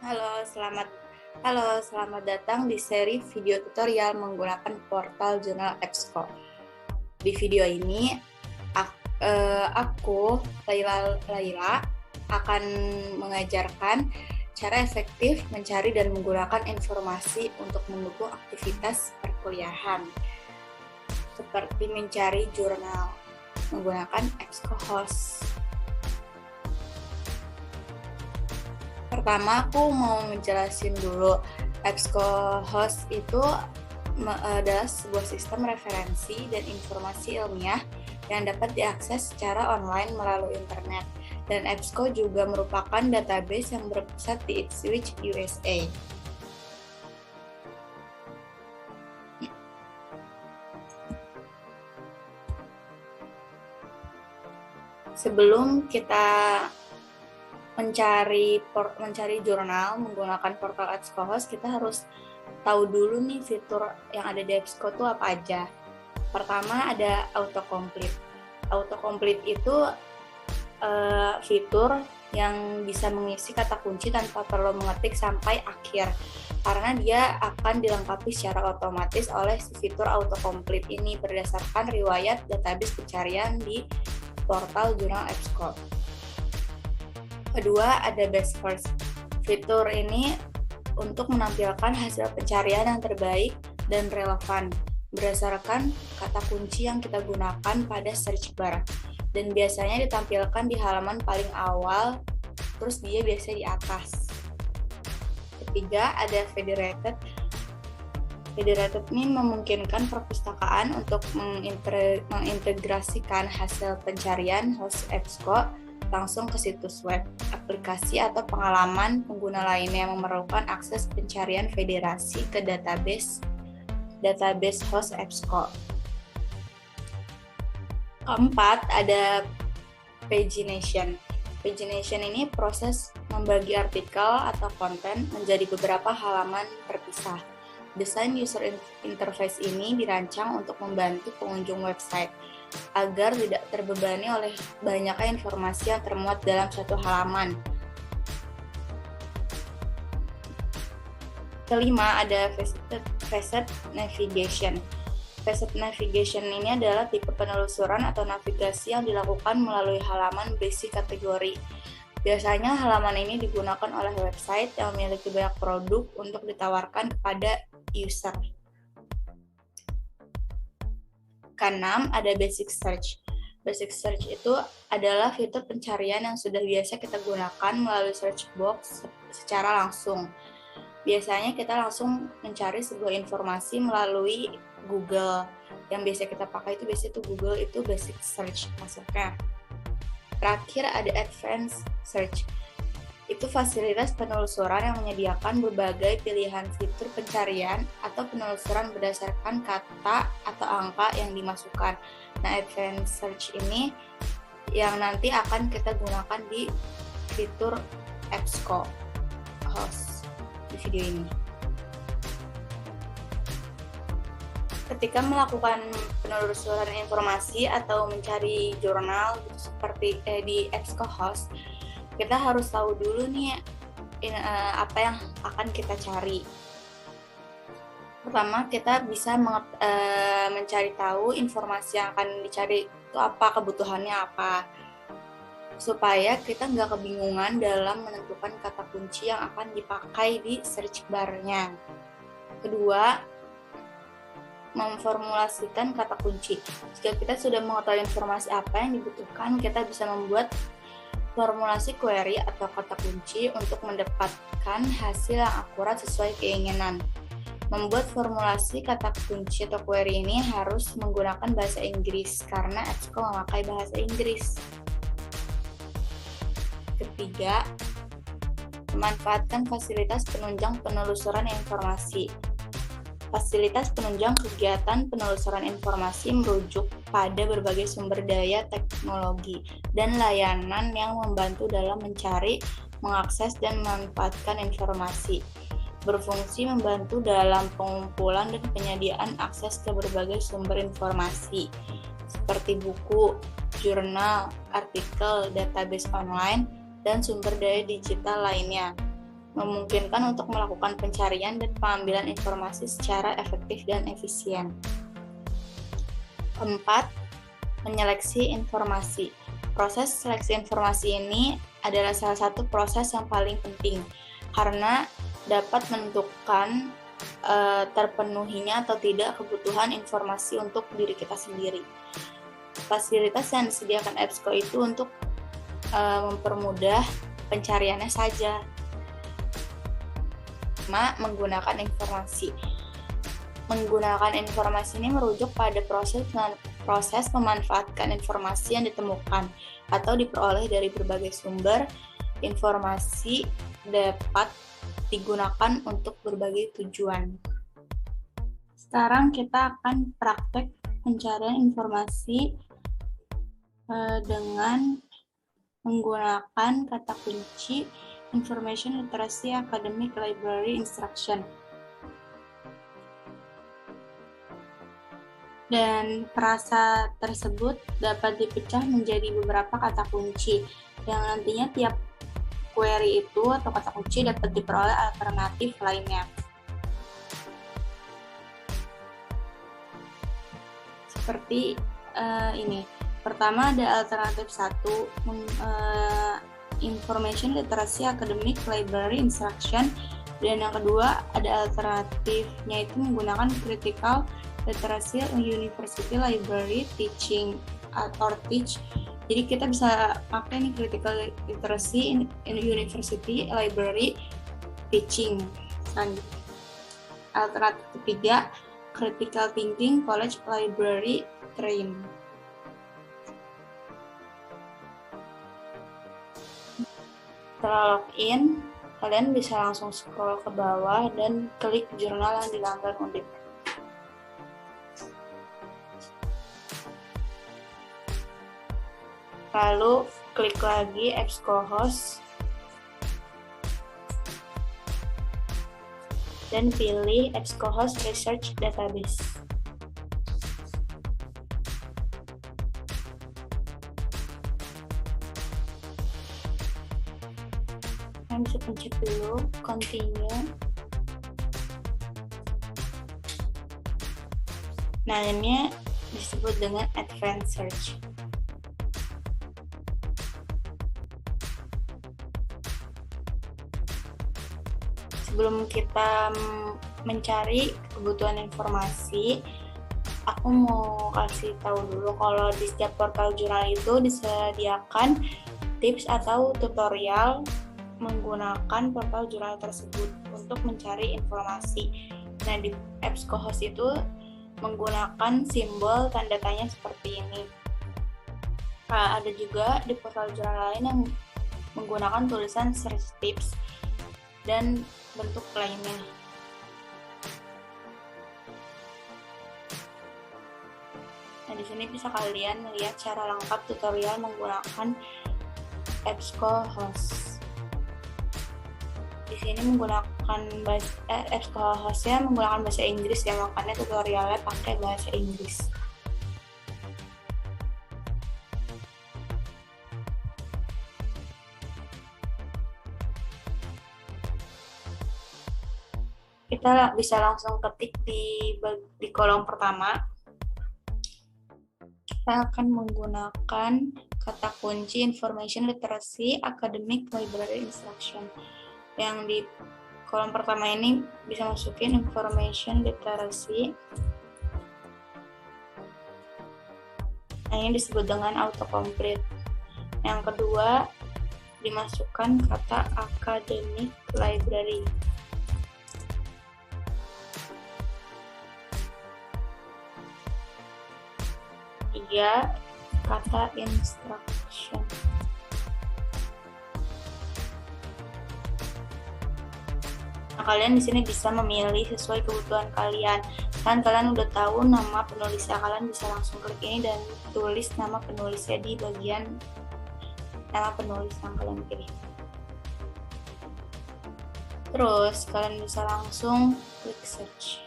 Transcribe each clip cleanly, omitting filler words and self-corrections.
Halo, selamat datang di seri video tutorial menggunakan portal jurnal EBSCO. Di video ini, aku, Laila, akan mengajarkan cara efektif mencari dan menggunakan informasi untuk mendukung aktivitas perkuliahan, seperti mencari jurnal menggunakan EBSCOhost. Pertama, aku mau menjelasin dulu. EBSCOhost itu adalah sebuah sistem referensi dan informasi ilmiah yang dapat diakses secara online melalui internet. Dan EBSCO juga merupakan database yang berpusat di Ipswich, USA. Sebelum kita mencari jurnal menggunakan portal EBSCOhost, kita harus tahu dulu nih fitur yang ada di EBSCO itu apa aja. Pertama ada autocomplete. Autocomplete itu fitur yang bisa mengisi kata kunci tanpa perlu mengetik sampai akhir, karena dia akan dilengkapi secara otomatis oleh si fitur autocomplete ini berdasarkan riwayat database pencarian di portal jurnal EBSCO. Kedua, ada best first. Fitur ini untuk menampilkan hasil pencarian yang terbaik dan relevan berdasarkan kata kunci yang kita gunakan pada search bar. Dan biasanya ditampilkan di halaman paling awal, terus dia biasanya di atas. Ketiga, ada federated. Federated ini memungkinkan perpustakaan untuk mengintegrasikan hasil pencarian host EBSCO langsung ke situs web, aplikasi, atau pengalaman pengguna lainnya yang memerlukan akses pencarian federasi ke database host EBSCO. Keempat, ada pagination. Pagination ini proses membagi artikel atau konten menjadi beberapa halaman terpisah. Desain user interface ini dirancang untuk membantu pengunjung website agar tidak terbebani oleh banyaknya informasi yang termuat dalam satu halaman. Kelima, ada facet navigation. Facet navigation ini adalah tipe penelusuran atau navigasi yang dilakukan melalui halaman berisi kategori. Biasanya halaman ini digunakan oleh website yang memiliki banyak produk untuk ditawarkan kepada user. Keenam, ada basic search. Basic search itu adalah fitur pencarian yang sudah biasa kita gunakan melalui search box secara langsung. Biasanya kita langsung mencari sebuah informasi melalui Google. Yang biasa kita pakai itu biasanya Google, itu basic search masuknya. Terakhir ada advanced search. Itu fasilitas penelusuran yang menyediakan berbagai pilihan fitur pencarian atau penelusuran berdasarkan kata atau angka yang dimasukkan. Nah, advanced search ini yang nanti akan kita gunakan di fitur EBSCOhost di video ini. Ketika melakukan penelusuran informasi atau mencari jurnal seperti di EBSCOhost, kita harus tahu dulu nih apa yang akan kita cari. Pertama, kita bisa mencari tahu informasi yang akan dicari itu apa, kebutuhannya apa, supaya kita nggak kebingungan dalam menentukan kata kunci yang akan dipakai di search bar-nya. Kedua, memformulasikan kata kunci. Jika kita sudah mengetahui informasi apa yang dibutuhkan, kita bisa membuat formulasi query atau kata kunci untuk mendapatkan hasil yang akurat sesuai keinginan. Membuat formulasi kata kunci atau query ini harus menggunakan bahasa Inggris karena EBSCO memakai bahasa Inggris. Ketiga, memanfaatkan fasilitas penunjang penelusuran informasi. Fasilitas penunjang kegiatan penelusuran informasi merujuk pada berbagai sumber daya teknologi dan layanan yang membantu dalam mencari, mengakses, dan memanfaatkan informasi. Berfungsi membantu dalam pengumpulan dan penyediaan akses ke berbagai sumber informasi, seperti buku, jurnal, artikel, database online, dan sumber daya digital lainnya. memungkinkan untuk melakukan pencarian dan pengambilan informasi secara efektif dan efisien. Keempat, menyeleksi informasi. Proses seleksi informasi ini adalah salah satu proses yang paling penting karena dapat menentukan terpenuhinya atau tidak kebutuhan informasi untuk diri kita sendiri. Fasilitas yang disediakan EBSCO itu untuk mempermudah pencariannya saja. Menggunakan informasi. Menggunakan informasi ini merujuk pada proses memanfaatkan informasi yang ditemukan atau diperoleh dari berbagai sumber. Informasi dapat digunakan untuk berbagai tujuan. Sekarang kita akan praktek pencarian informasi dengan menggunakan kata kunci Information Literacy Academic Library Instruction. Dan frasa tersebut dapat dipecah menjadi beberapa kata kunci yang nantinya tiap query itu atau kata kunci dapat diperoleh alternatif lainnya. Seperti ini. Pertama ada alternatif 1, Information Literacy Academic Library Instruction, dan yang kedua ada alternatifnya itu menggunakan Critical Literacy University Library Teaching or Teach. Jadi kita bisa pakai nih Critical Literacy University Library Teaching. Selanjutnya, alternatif ketiga Critical Thinking College Library Train. Setelah login, kalian bisa langsung scroll ke bawah dan klik jurnal yang dilanggar Undip. Lalu klik lagi EBSCOhost dan pilih EBSCOhost Research Database. Kalian bisa pencet dulu continue. Nah, ini disebut dengan advanced search. Sebelum kita mencari kebutuhan informasi, aku mau kasih tahu dulu kalau di setiap portal jurnal itu disediakan tips atau tutorial menggunakan portal jurnal tersebut untuk mencari informasi. Nah, di EBSCOhost itu menggunakan simbol tanda tanya seperti ini. Nah, ada juga di portal jurnal lain yang menggunakan tulisan search tips dan bentuk lainnya. Nah, di sini bisa kalian melihat cara lengkap tutorial menggunakan EBSCOhost. Di sini menggunakan EBSCOhost-nya menggunakan bahasa Inggris ya, makanya tutorialnya pakai bahasa Inggris. Kita bisa langsung ketik di kolom pertama. Kita akan menggunakan kata kunci Information Literacy Academic Library Instruction. Yang di kolom pertama ini bisa masukin Information Literacy. Nah, ini disebut dengan autocomplete. Yang kedua, dimasukkan kata Academic Library. Tiga, kata instruction. Nah, kalian di sini bisa memilih sesuai kebutuhan kalian. Kan kalian udah tahu nama penulisnya, kalian bisa langsung klik ini dan tulis nama penulisnya di bagian nama penulis yang kalian pilih. Terus kalian bisa langsung klik search.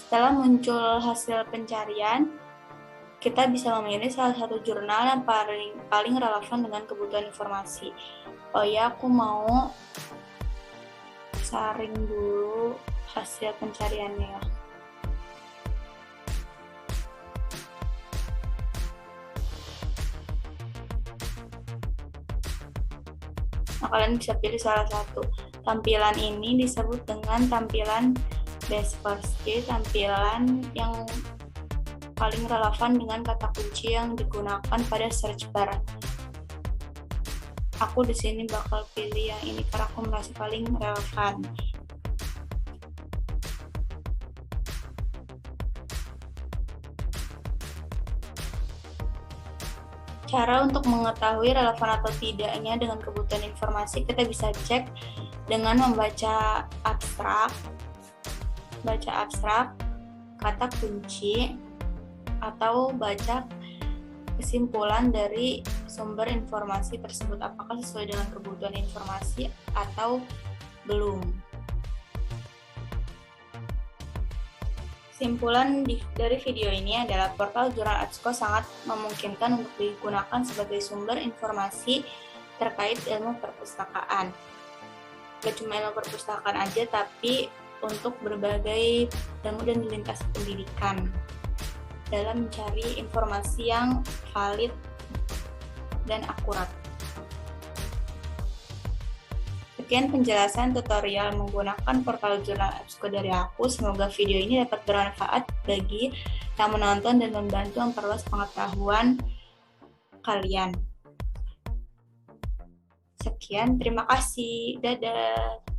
Setelah muncul hasil pencarian, kita bisa memilih salah satu jurnal yang paling relevan dengan kebutuhan informasi. Oh ya, aku mau saring dulu hasil pencariannya ya. Nah, kalian bisa pilih salah satu. Tampilan ini disebut dengan tampilan best first, jadi tampilan yang paling relevan dengan kata kunci yang digunakan pada search bar. Aku di sini bakal pilih yang ini karena aku merasa paling relevan. Cara untuk mengetahui relevan atau tidaknya dengan kebutuhan informasi, kita bisa cek dengan membaca abstrak, kata kunci, atau baca kesimpulan dari sumber informasi tersebut, apakah sesuai dengan kebutuhan informasi atau belum. Kesimpulan dari video ini adalah portal Jurnal EBSCO sangat memungkinkan untuk digunakan sebagai sumber informasi terkait ilmu perpustakaan. Gak cuma ilmu perpustakaan aja, tapi untuk berbagai ilmu dan lintas pendidikan dalam mencari informasi yang valid dan akurat. Sekian penjelasan tutorial menggunakan portal Jurnal EBSCO dari aku. Semoga video ini dapat bermanfaat bagi yang menonton dan membantu memperluas pengetahuan kalian. Sekian, terima kasih. Dadah.